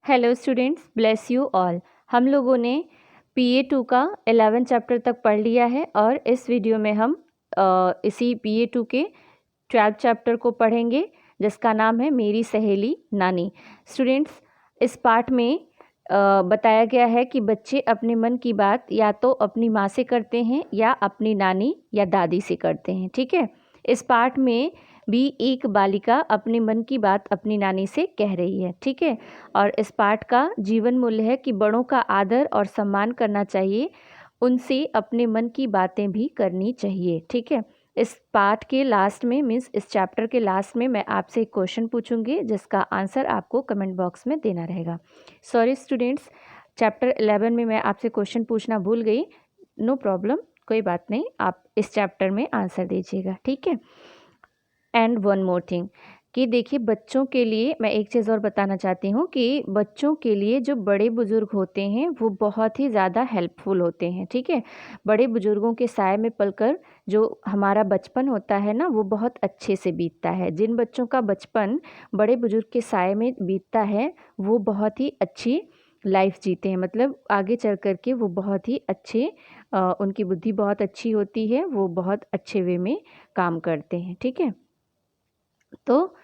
Hello students, bless you all. हम लोगों ने PA2 का 11 चैप्टर तक पढ़ लिया है और इस वीडियो में हम इसी PA2 के 12 चैप्टर को पढ़ेंगे जिसका नाम है मेरी सहेली नानी। स्टूडेंट्स, इस पार्ट में बताया गया है कि बच्चे अपने मन की बात या तो अपनी माँ से करते हैं या अपनी नानी या दादी से करते हैं। ठीक है, इस पार्ट में भी एक बालिका अपने मन की बात अपनी नानी से कह रही है। ठीक है, और इस पाठ का जीवन मूल्य है कि बड़ों का आदर और सम्मान करना चाहिए, उनसे अपने मन की बातें भी करनी चाहिए। ठीक है, इस पाठ के लास्ट में मीन्स इस चैप्टर के लास्ट में मैं आपसे एक क्वेश्चन पूछूंगी जिसका आंसर आपको कमेंट बॉक्स में देना रहेगा। सॉरी स्टूडेंट्स, चैप्टर 11 में मैं आपसे क्वेश्चन पूछना भूल गई। नो प्रॉब्लम, कोई बात नहीं, आप इस चैप्टर में आंसर दीजिएगा। ठीक है, एंड वन मोर थिंग कि देखिए, बच्चों के लिए मैं एक चीज़ और बताना चाहती हूँ कि बच्चों के लिए जो बड़े बुज़ुर्ग होते हैं वो बहुत ही ज़्यादा हेल्पफुल होते हैं। ठीक है, बड़े बुज़ुर्गों के साय में पलकर जो हमारा बचपन होता है ना, वो बहुत अच्छे से बीतता है। जिन बच्चों का बचपन बड़े बुज़ुर्ग के साय में बीतता है वो बहुत ही अच्छी लाइफ जीते हैं, मतलब आगे चल कर के वो बहुत ही अच्छे उनकी बुद्धि बहुत अच्छी होती है, वो बहुत अच्छे वे में काम करते हैं। ठीक है, तो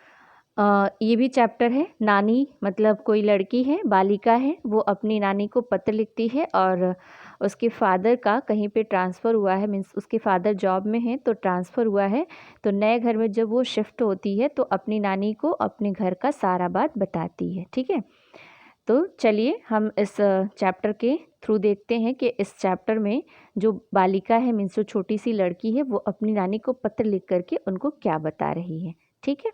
ये भी चैप्टर है। नानी मतलब कोई लड़की है, बालिका है, वो अपनी नानी को पत्र लिखती है और उसके फादर का कहीं पे ट्रांसफ़र हुआ है, मीन्स उसके फादर जॉब में हैं तो ट्रांसफ़र हुआ है। तो नए घर में जब वो शिफ्ट होती है तो अपनी नानी को अपने घर का सारा बात बताती है। ठीक है, तो चलिए हम इस चैप्टर के थ्रू देखते हैं कि इस चैप्टर में जो बालिका है मीन्स जो छोटी सी लड़की है वो अपनी नानी को पत्र लिख करके उनको क्या बता रही है। ठीक है,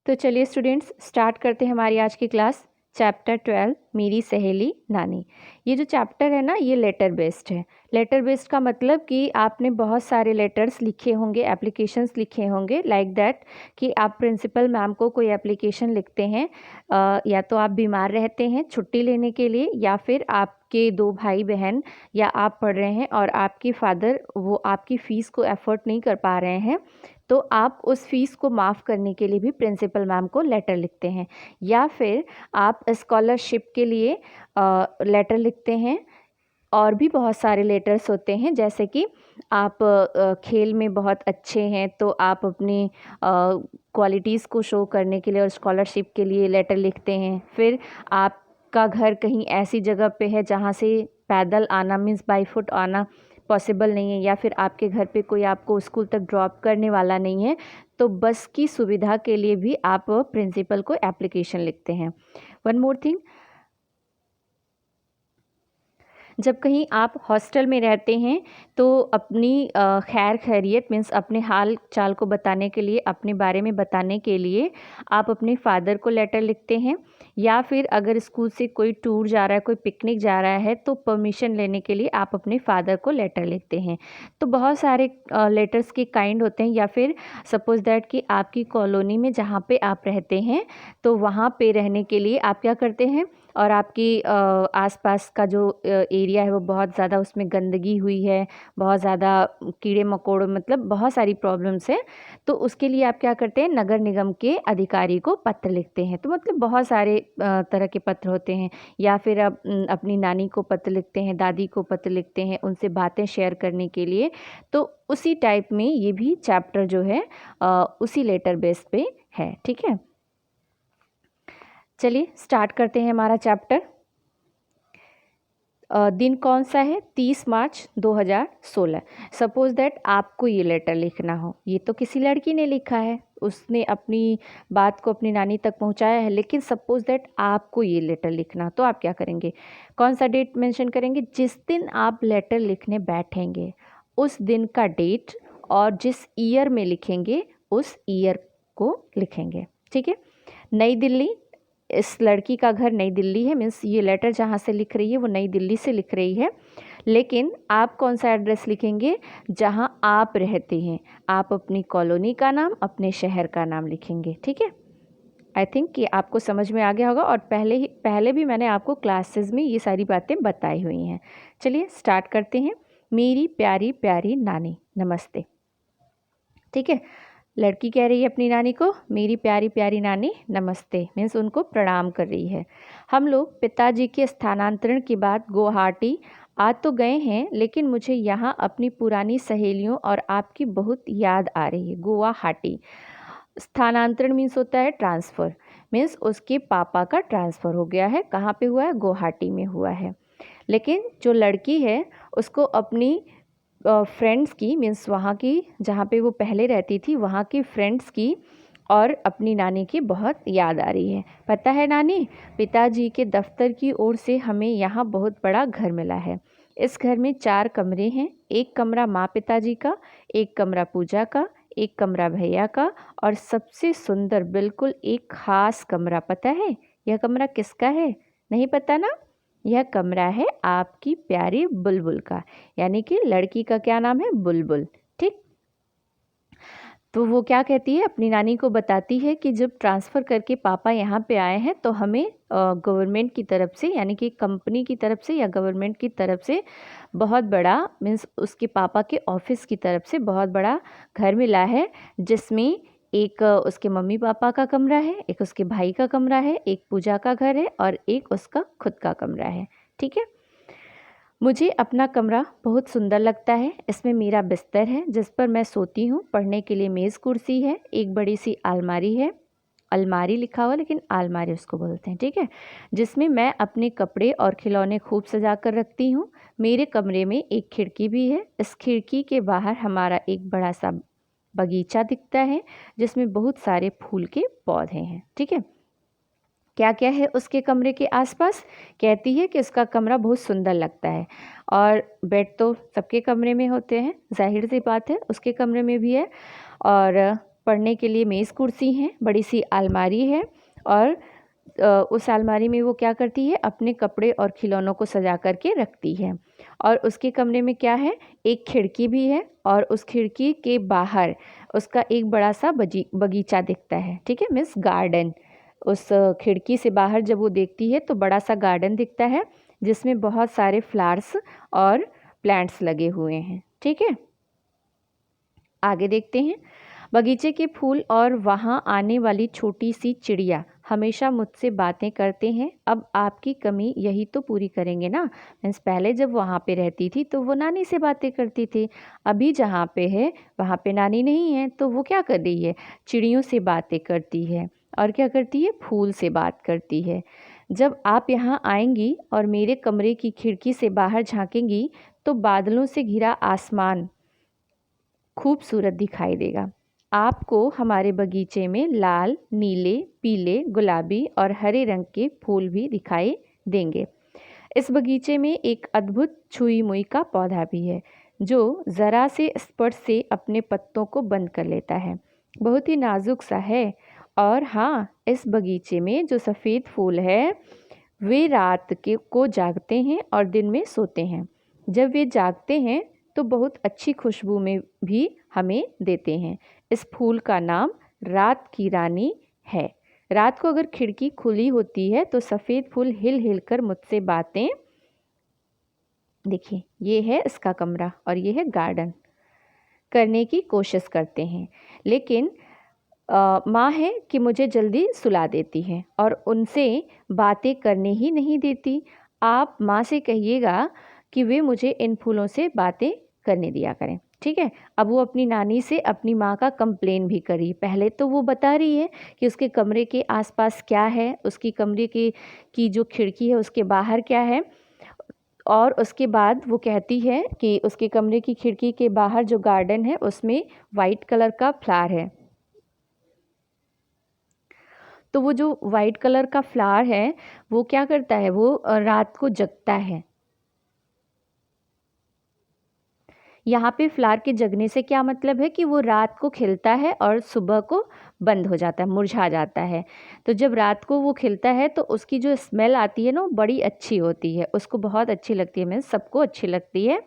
तो चलिए स्टूडेंट्स, स्टार्ट करते हैं हमारी आज की क्लास। चैप्टर 12 मेरी सहेली नानी। ये जो चैप्टर है ना, ये लेटर बेस्ड है। लेटर बेस्ड का मतलब कि आपने बहुत सारे लेटर्स लिखे होंगे, एप्लीकेशंस लिखे होंगे लाइक दैट कि आप प्रिंसिपल मैम को कोई एप्लीकेशन लिखते हैं, या तो आप बीमार रहते हैं छुट्टी लेने के लिए, या फिर आपके दो भाई बहन या आप पढ़ रहे हैं और आपके फादर वो आपकी फ़ीस को एफोर्ड नहीं कर पा रहे हैं, तो आप उस फीस को माफ़ करने के लिए भी प्रिंसिपल मैम को लेटर लिखते हैं। या फिर आप स्कॉलरशिप के लिए लेटर लिखते हैं। और भी बहुत सारे लेटर्स होते हैं, जैसे कि आप खेल में बहुत अच्छे हैं तो आप अपनी क्वालिटीज़ को शो करने के लिए और स्कॉलरशिप के लिए लेटर लिखते हैं। फिर आपका घर कहीं ऐसी जगह पे है जहाँ से पैदल आना मीन्स बाई फुट आना पॉसिबल नहीं है, या फिर आपके घर पे कोई आपको स्कूल तक ड्रॉप करने वाला नहीं है, तो बस की सुविधा के लिए भी आप प्रिंसिपल को एप्लीकेशन लिखते हैं। वन मोर थिंग, जब कहीं आप हॉस्टल में रहते हैं तो अपनी खैर खैरियत मीन्स अपने हाल चाल को बताने के लिए, अपने बारे में बताने के लिए आप अपने फादर को लेटर लिखते हैं। या फिर अगर स्कूल से कोई टूर जा रहा है, कोई पिकनिक जा रहा है, तो परमिशन लेने के लिए आप अपने फादर को लेटर लिखते हैं। तो बहुत सारे लेटर्स के काइंड होते हैं। या फिर सपोज़ दैट कि आपकी कॉलोनी में जहाँ पे आप रहते हैं तो वहाँ पे रहने के लिए आप क्या करते हैं, और आपकी आसपास का जो एरिया है वो बहुत ज़्यादा उसमें गंदगी हुई है, बहुत ज़्यादा कीड़े मकोड़े, मतलब बहुत सारी प्रॉब्लम्स हैं, तो उसके लिए आप क्या करते हैं, नगर निगम के अधिकारी को पत्र लिखते हैं। तो मतलब बहुत सारे तरह के पत्र होते हैं। या फिर आप अपनी नानी को पत्र लिखते हैं, दादी को पत्र लिखते हैं, उनसे बातें शेयर करने के लिए। तो उसी टाइप में ये भी चैप्टर जो है उसी लेटर बेस पे है। ठीक है, चलिए स्टार्ट करते हैं हमारा चैप्टर। दिन कौन सा है, 30 मार्च 2016। सपोज़ दैट आपको ये लेटर लिखना हो, ये तो किसी लड़की ने लिखा है, उसने अपनी बात को अपनी नानी तक पहुंचाया है, लेकिन सपोज़ दैट आपको ये लेटर लिखना, तो आप क्या करेंगे, कौन सा डेट मेंशन करेंगे, जिस दिन आप लेटर लिखने बैठेंगे उस दिन का डेट, और जिस ईयर में लिखेंगे उस ईयर को लिखेंगे। ठीक है, नई दिल्ली, इस लड़की का घर नई दिल्ली है, मीन्स ये लेटर जहाँ से लिख रही है वो नई दिल्ली से लिख रही है, लेकिन आप कौन सा एड्रेस लिखेंगे, जहाँ आप रहते हैं। आप अपनी कॉलोनी का नाम, अपने शहर का नाम लिखेंगे। ठीक है, आई थिंक कि आपको समझ में आ गया होगा, और पहले भी मैंने आपको क्लासेस में ये सारी बातें बताई हुई हैं। चलिए स्टार्ट करते हैं। मेरी प्यारी प्यारी नानी, नमस्ते। ठीक है, लड़की कह रही है अपनी नानी को, मेरी प्यारी प्यारी नानी नमस्ते, मीन्स उनको प्रणाम कर रही है। हम लोग पिताजी के स्थानांतरण के बाद गुवाहाटी आ तो गए हैं, लेकिन मुझे यहाँ अपनी पुरानी सहेलियों और आपकी बहुत याद आ रही है। गुवाहाटी, स्थानांतरण मीन्स होता है ट्रांसफ़र, मीन्स उसके पापा का ट्रांसफ़र हो गया है। कहाँ पे हुआ है? गुवाहाटी में हुआ है। लेकिन जो लड़की है उसको अपनी फ्रेंड्स की, मीन्स वहाँ की जहाँ पे वो पहले रहती थी वहाँ की फ्रेंड्स की और अपनी नानी की बहुत याद आ रही है। पता है नानी, पिताजी के दफ्तर की ओर से हमें यहाँ बहुत बड़ा घर मिला है। इस घर में 4 कमरे हैं। एक कमरा माँ पिताजी का, एक कमरा पूजा का, एक कमरा भैया का और सबसे सुंदर बिल्कुल एक ख़ास कमरा, पता है यह कमरा किसका है? नहीं पता ना? यह कमरा है आपकी प्यारी बुलबुल का, यानी कि लड़की का क्या नाम है? बुलबुल। ठीक, तो वो क्या कहती है, अपनी नानी को बताती है कि जब ट्रांसफ़र करके पापा यहाँ पे आए हैं तो हमें गवर्नमेंट की तरफ से, यानी कि कंपनी की तरफ से या गवर्नमेंट की तरफ से बहुत बड़ा, मीन्स उसके पापा के ऑफिस की तरफ से बहुत बड़ा घर मिला है, जिसमें एक उसके मम्मी पापा का कमरा है, एक उसके भाई का कमरा है, एक पूजा का घर है और एक उसका खुद का कमरा है। ठीक है, मुझे अपना कमरा बहुत सुंदर लगता है। इसमें मेरा बिस्तर है जिस पर मैं सोती हूँ, पढ़ने के लिए मेज़ कुर्सी है, एक बड़ी सी अलमारी है, अलमारी लिखा हुआ लेकिन अलमारी उसको बोलते हैं, ठीक है, जिसमें मैं अपने कपड़े और खिलौने खूब सजा कर रखती हूँ। मेरे कमरे में एक खिड़की भी है। इस खिड़की के बाहर हमारा एक बड़ा सा बगीचा दिखता है जिसमें बहुत सारे फूल के पौधे हैं। ठीक है, क्या क्या है उसके कमरे के आसपास? कहती है कि उसका कमरा बहुत सुंदर लगता है। और बेड तो सबके कमरे में होते हैं, जाहिर सी बात है उसके कमरे में भी है। और पढ़ने के लिए मेज़ कुर्सी है, बड़ी सी अलमारी है और उस अलमारी में वो क्या करती है, अपने कपड़े और खिलौनों को सजा कर के रखती है। और उसके कमरे में क्या है, एक खिड़की भी है और उस खिड़की के बाहर उसका एक बड़ा सा बगीचा दिखता है। ठीक है, मीन्स गार्डन। उस खिड़की से बाहर जब वो देखती है तो बड़ा सा गार्डन दिखता है जिसमें बहुत सारे फ्लावर्स और प्लांट्स लगे हुए हैं। ठीक है, आगे देखते हैं। बगीचे के फूल और वहाँ आने वाली छोटी सी चिड़िया हमेशा मुझसे बातें करते हैं। अब आपकी कमी यही तो पूरी करेंगे ना। मीन्स पहले जब वहाँ पे रहती थी तो वो नानी से बातें करती थी, अभी जहाँ पे है वहाँ पे नानी नहीं है तो वो क्या कर रही है, चिड़ियों से बातें करती है। और क्या करती है, फूल से बात करती है। जब आप यहाँ आएंगी और मेरे कमरे की खिड़की से बाहर झांकेंगी तो बादलों से घिरा आसमान खूबसूरत दिखाई देगा। आपको हमारे बगीचे में लाल, नीले, पीले, गुलाबी और हरे रंग के फूल भी दिखाई देंगे। इस बगीचे में एक अद्भुत छुई मुई का पौधा भी है जो ज़रा से स्पर्श से अपने पत्तों को बंद कर लेता है। बहुत ही नाजुक सा है। और हाँ, इस बगीचे में जो सफ़ेद फूल है वे रात के को जागते हैं और दिन में सोते हैं। जब वे जागते हैं तो बहुत अच्छी खुशबू में भी हमें देते हैं। इस फूल का नाम रात की रानी है। रात को अगर खिड़की खुली होती है तो सफ़ेद फूल हिल हिल कर मुझसे बातें, देखिए ये है इसका कमरा और ये है गार्डन, करने की कोशिश करते हैं। लेकिन माँ है कि मुझे जल्दी सुला देती है और उनसे बातें करने ही नहीं देती। आप माँ से कहिएगा कि वे मुझे इन फूलों से बातें करने दिया करें। ठीक है, अब वो अपनी नानी से अपनी माँ का कंप्लेन भी करी। पहले तो वो बता रही है कि उसके कमरे के आसपास क्या है, उसकी कमरे की जो खिड़की है उसके बाहर क्या है, और उसके बाद वो कहती है कि उसके कमरे की खिड़की के बाहर जो गार्डन है उसमें वाइट कलर का फ्लावर है। तो वो जो वाइट कलर का फ्लावर है वो क्या करता है, वो रात को जगता है। यहाँ पे फ्लावर के जगने से क्या मतलब है कि वो रात को खिलता है और सुबह को बंद हो जाता है, मुरझा जाता है। तो जब रात को वो खिलता है तो उसकी जो स्मेल आती है ना वो बड़ी अच्छी होती है, उसको बहुत अच्छी लगती है, मीन्स सबको अच्छी लगती है।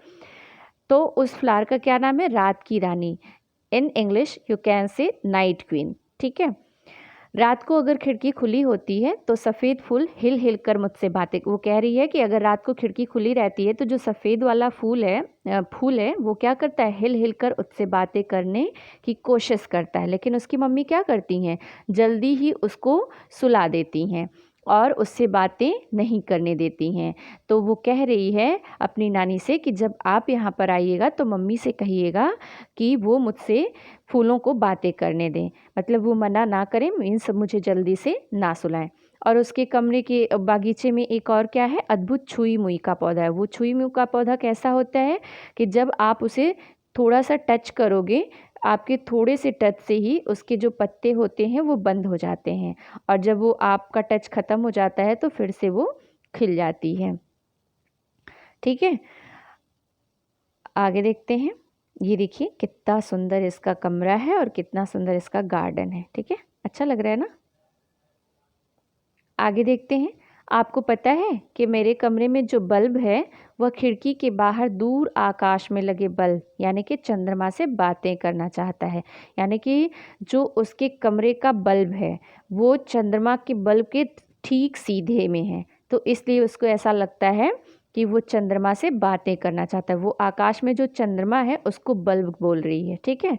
तो उस फ्लावर का क्या नाम है, रात की रानी। In English you can say night queen. ठीक है, रात को अगर खिड़की खुली होती है तो सफ़ेद फूल हिल हिल कर मुझसे बातें, वो कह रही है कि अगर रात को खिड़की खुली रहती है तो जो सफ़ेद वाला फूल है वो क्या करता है, हिल हिल कर उससे बातें करने की कोशिश करता है। लेकिन उसकी मम्मी क्या करती हैं, जल्दी ही उसको सुला देती हैं और उससे बातें नहीं करने देती हैं। तो वो कह रही है अपनी नानी से कि जब आप यहाँ पर आइएगा तो मम्मी से कहिएगा कि वो मुझसे फूलों को बातें करने दें, मतलब वो मना ना करें, मीन्स मुझे जल्दी से ना सुलाएं। और उसके कमरे के बागीचे में एक और क्या है, अद्भुत छुई मुई का पौधा है। वो छुई मुई का पौधा कैसा होता है कि जब आप उसे थोड़ा सा टच करोगे, आपके थोड़े से टच से ही उसके जो पत्ते होते हैं वो बंद हो जाते हैं, और जब वो आपका टच ख़त्म हो जाता है तो फिर से वो खिल जाती है। ठीक है, आगे देखते हैं। ये देखिए कितना सुंदर इसका कमरा है और कितना सुंदर इसका गार्डन है। ठीक है, अच्छा लग रहा है ना। आगे देखते हैं। आपको पता है कि मेरे कमरे में जो बल्ब है वह खिड़की के बाहर दूर आकाश में लगे बल्ब यानी कि चंद्रमा से बातें करना चाहता है। यानी कि जो उसके कमरे का बल्ब है वो चंद्रमा के बल्ब के ठीक सीधे में है, तो इसलिए उसको ऐसा लगता है कि वो चंद्रमा से बातें करना चाहता है। वो आकाश में जो चंद्रमा है उसको बल्ब बोल रही है। ठीक है,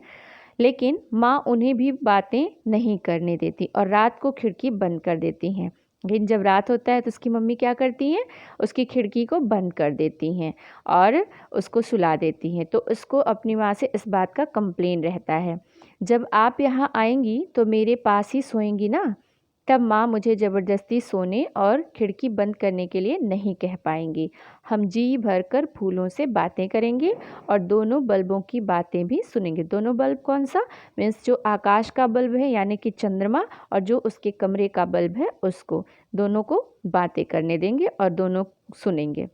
लेकिन माँ उन्हें भी बातें नहीं करने देती और रात को खिड़की बंद कर देती हैं। लेकिन जब रात होता है तो उसकी मम्मी क्या करती हैं, उसकी खिड़की को बंद कर देती हैं और उसको सुला देती हैं। तो उसको अपनी माँ से इस बात का कंप्लेन रहता है, जब आप यहाँ आएंगी तो मेरे पास ही सोएंगी ना, तब माँ मुझे ज़बरदस्ती सोने और खिड़की बंद करने के लिए नहीं कह पाएंगी। हम जी भर कर फूलों से बातें करेंगे और दोनों बल्बों की बातें भी सुनेंगे। दोनों बल्ब कौन सा, मीन्स जो आकाश का बल्ब है यानी कि चंद्रमा और जो उसके कमरे का बल्ब है उसको, दोनों को बातें करने देंगे और दोनों सुनेंगे।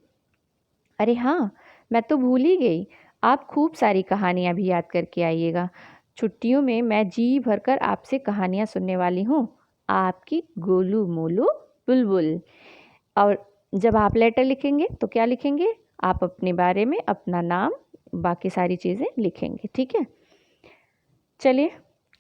अरे हाँ, मैं तो भूल ही गई, आप खूब सारी कहानियाँ भी याद करके आइएगा। छुट्टियों में मैं जी भरकर आपसे कहानियाँ सुनने वाली हूँ, आपकी गोलू मोलू बुलबुल। और जब आप लेटर लिखेंगे तो क्या लिखेंगे, आप अपने बारे में अपना नाम बाकी सारी चीज़ें लिखेंगे। ठीक है, चलिए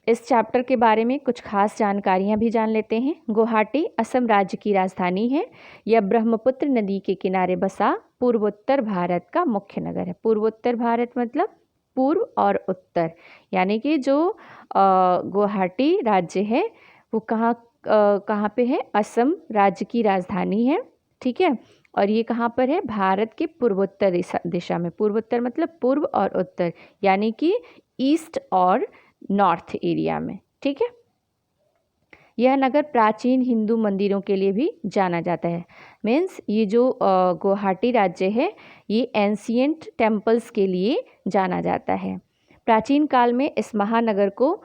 इस चैप्टर के बारे में कुछ खास जानकारियां भी जान लेते हैं। गुवाहाटी असम राज्य की राजधानी है। यह ब्रह्मपुत्र नदी के किनारे बसा पूर्वोत्तर भारत का मुख्य नगर है। पूर्वोत्तर भारत मतलब पूर्व और उत्तर, यानी कि जो गुवाहाटी राज्य है वो कहाँ पे है, असम राज्य की राजधानी है। ठीक है, और ये कहाँ पर है, भारत के पूर्वोत्तर दिशा में। पूर्वोत्तर मतलब पूर्व और उत्तर, यानी कि ईस्ट और नॉर्थ एरिया में। ठीक है, यह नगर प्राचीन हिंदू मंदिरों के लिए भी जाना जाता है। मीन्स ये जो गुवाहाटी राज्य है ये एंशियंट टेम्पल्स के लिए जाना जाता है। प्राचीन काल में इस महानगर को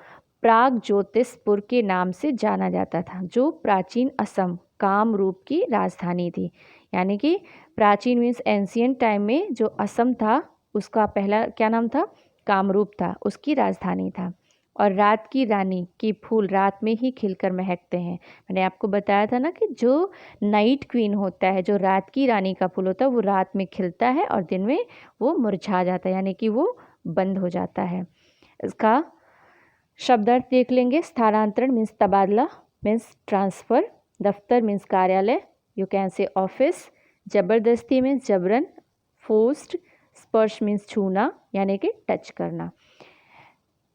प्राग ज्योतिषपुर के नाम से जाना जाता था, जो प्राचीन असम कामरूप की राजधानी थी। यानी कि प्राचीन मीन्स एंशियंट टाइम में जो असम था उसका पहला क्या नाम था, कामरूप था, उसकी राजधानी था। और रात की रानी के फूल रात में ही खिलकर महकते हैं। मैंने आपको बताया था ना कि जो नाइट क्वीन होता है, जो रात की रानी का फूल होता है, वो रात में खिलता है और दिन में वो मुरझा जाता है, यानी कि वो बंद हो जाता है। इसका शब्दार्थ देख लेंगे। स्थानांतरण मीन्स तबादला, मीन्स ट्रांसफ़र। दफ्तर मीन्स कार्यालय, यू कैन से ऑफिस। ज़बरदस्ती मीन्स जबरन, फोर्स्ड। स्पर्श मीन्स छूना यानी कि टच करना।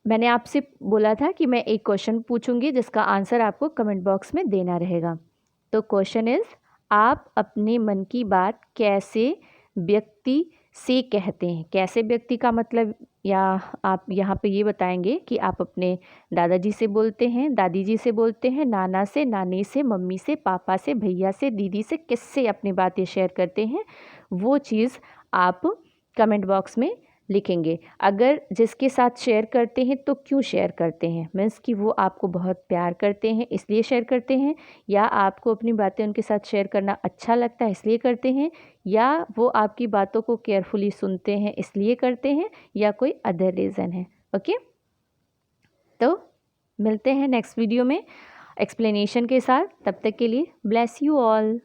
मैंने आपसे बोला था कि मैं एक क्वेश्चन पूछूंगी जिसका आंसर आपको कमेंट बॉक्स में देना रहेगा। तो क्वेश्चन इज़, आप अपने मन की बात कैसे व्यक्ति से कहते हैं। कैसे व्यक्ति का मतलब, या आप यहाँ पे ये बताएंगे कि आप अपने दादाजी से बोलते हैं, दादी जी से बोलते हैं, नाना से, नानी से, मम्मी से, पापा से, भैया से, दीदी से, किससे अपनी बातें शेयर करते हैं, वो चीज़ आप कमेंट बॉक्स में लिखेंगे। अगर जिसके साथ शेयर करते हैं तो क्यों शेयर करते हैं, मीन्स कि वो आपको बहुत प्यार करते हैं इसलिए शेयर करते हैं, या आपको अपनी बातें उनके साथ शेयर करना अच्छा लगता है इसलिए करते हैं, या वो आपकी बातों को केयरफुली सुनते हैं इसलिए करते हैं, या कोई अदर रीज़न है। ओके, तो मिलते हैं नेक्स्ट वीडियो में एक्सप्लेनेशन के साथ। तब तक के लिए ब्लेस यू ऑल।